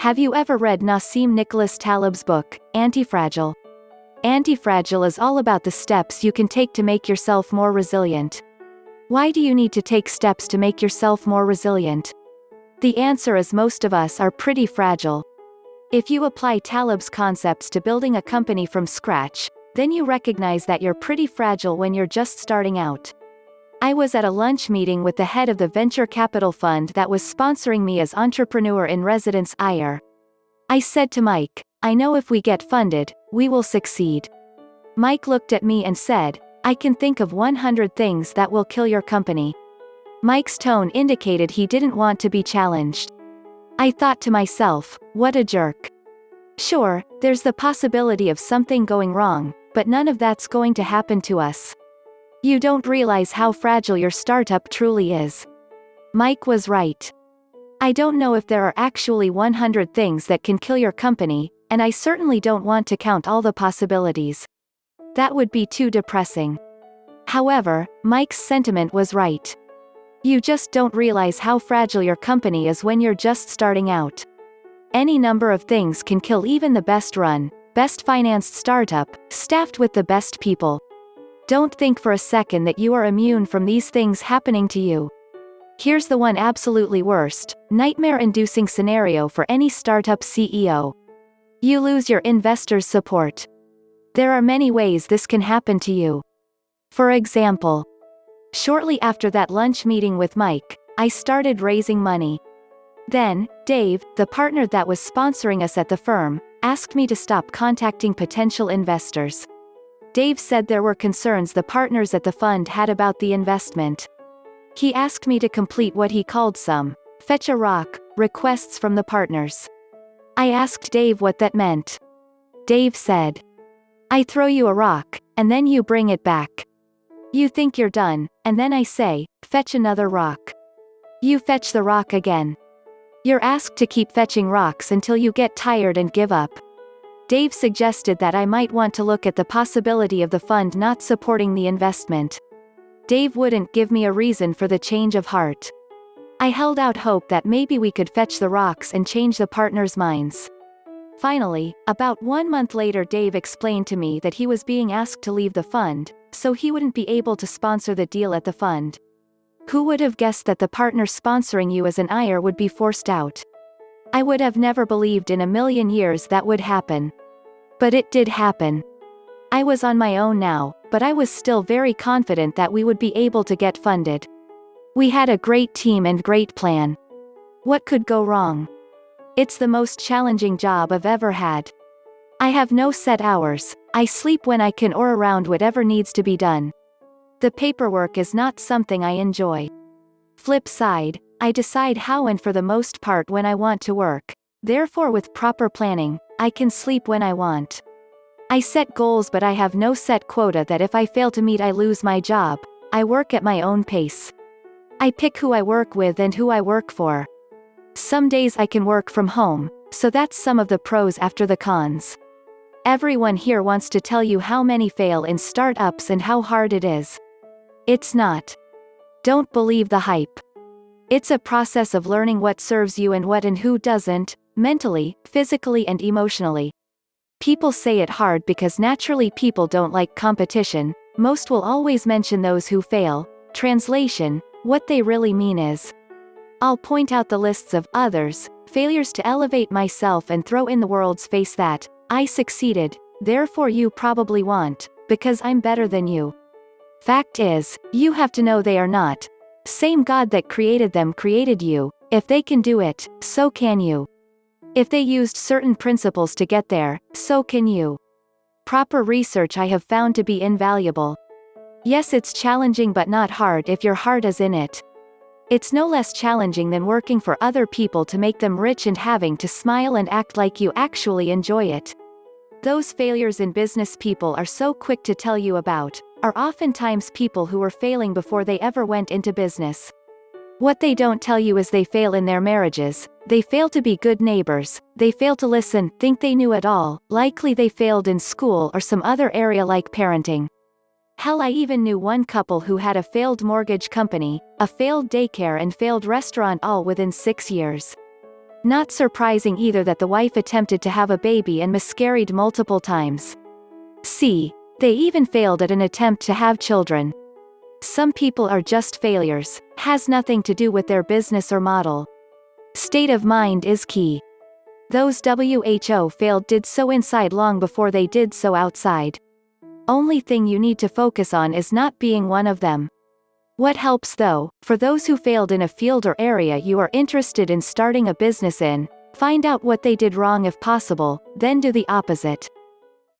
Have you ever read Nassim Nicholas Taleb's book, Antifragile? Antifragile is all about the steps you can take to make yourself more resilient. Why do you need to take steps to make yourself more resilient? The answer is most of us are pretty fragile. If you apply Taleb's concepts to building a company from scratch, then you recognize that you're pretty fragile when you're just starting out. I was at a lunch meeting with the head of the venture capital fund that was sponsoring me as entrepreneur in residence IR. I said to Mike, I know if we get funded, we will succeed. Mike looked at me and said, I can think of 100 things that will kill your company. Mike's tone indicated he didn't want to be challenged. I thought to myself, what a jerk. Sure, there's the possibility of something going wrong, but none of that's going to happen to us. You don't realize how fragile your startup truly is. Mike was right. I don't know if there are actually 100 things that can kill your company, and I certainly don't want to count all the possibilities. That would be too depressing. However, Mike's sentiment was right. You just don't realize how fragile your company is when you're just starting out. Any number of things can kill even the best run, best financed startup, staffed with the best people. Don't think for a second that you are immune from these things happening to you. Here's the one absolutely worst, nightmare-inducing scenario for any startup CEO. You lose your investors' support. There are many ways this can happen to you. For example, shortly after that lunch meeting with Mike, I started raising money. Then, Dave, the partner that was sponsoring us at the firm, asked me to stop contacting potential investors. Dave said there were concerns the partners at the fund had about the investment. He asked me to complete what he called some fetch a rock requests from the partners. I asked Dave what that meant. Dave said, I throw you a rock, and then you bring it back. You think you're done, and then I say, fetch another rock. You fetch the rock again. You're asked to keep fetching rocks until you get tired and give up. Dave suggested that I might want to look at the possibility of the fund not supporting the investment. Dave wouldn't give me a reason for the change of heart. I held out hope that maybe we could fetch the rocks and change the partners' minds. Finally, about 1 month later, Dave explained to me that he was being asked to leave the fund, so he wouldn't be able to sponsor the deal at the fund. Who would have guessed that the partner sponsoring you as an IR would be forced out? I would have never believed in a million years that would happen. But it did happen. I was on my own now, but I was still very confident that we would be able to get funded. We had a great team and great plan. What could go wrong? It's the most challenging job I've ever had. I have no set hours, I sleep when I can or around whatever needs to be done. The paperwork is not something I enjoy. Flip side, I decide how and for the most part when I want to work. Therefore, with proper planning, I can sleep when I want. I set goals, but I have no set quota that if I fail to meet I lose my job. I work at my own pace. I pick who I work with and who I work for. Some days I can work from home, so that's some of the pros after the cons. Everyone here wants to tell you how many fail in startups and how hard it is. It's not. Don't believe the hype. It's a process of learning what serves you and what and who doesn't, mentally, physically and emotionally. People say it hard because naturally people don't like competition. Most will always mention those who fail. Translation, what they really mean is, I'll point out the lists of others, failures to elevate myself and throw in the world's face that I succeeded, therefore you probably won't, because I'm better than you. Fact is, you have to know they are not. Same God that created them created you. If they can do it, so can you. If they used certain principles to get there, so can you. Proper research I have found to be invaluable. Yes, it's challenging but not hard if your heart is in it. It's no less challenging than working for other people to make them rich and having to smile and act like you actually enjoy it. Those failures in business people are so quick to tell you about are oftentimes people who were failing before they ever went into business. What they don't tell you is they fail in their marriages, they fail to be good neighbors, they fail to listen, think they knew it all, likely they failed in school or some other area like parenting. Hell, I even knew one couple who had a failed mortgage company, a failed daycare and failed restaurant all within 6 years. Not surprising either that the wife attempted to have a baby and miscarried multiple times. C. They even failed at an attempt to have children. Some people are just failures, has nothing to do with their business or model. State of mind is key. Those who failed did so inside long before they did so outside. Only thing you need to focus on is not being one of them. What helps though, for those who failed in a field or area you are interested in starting a business in, find out what they did wrong if possible, then do the opposite.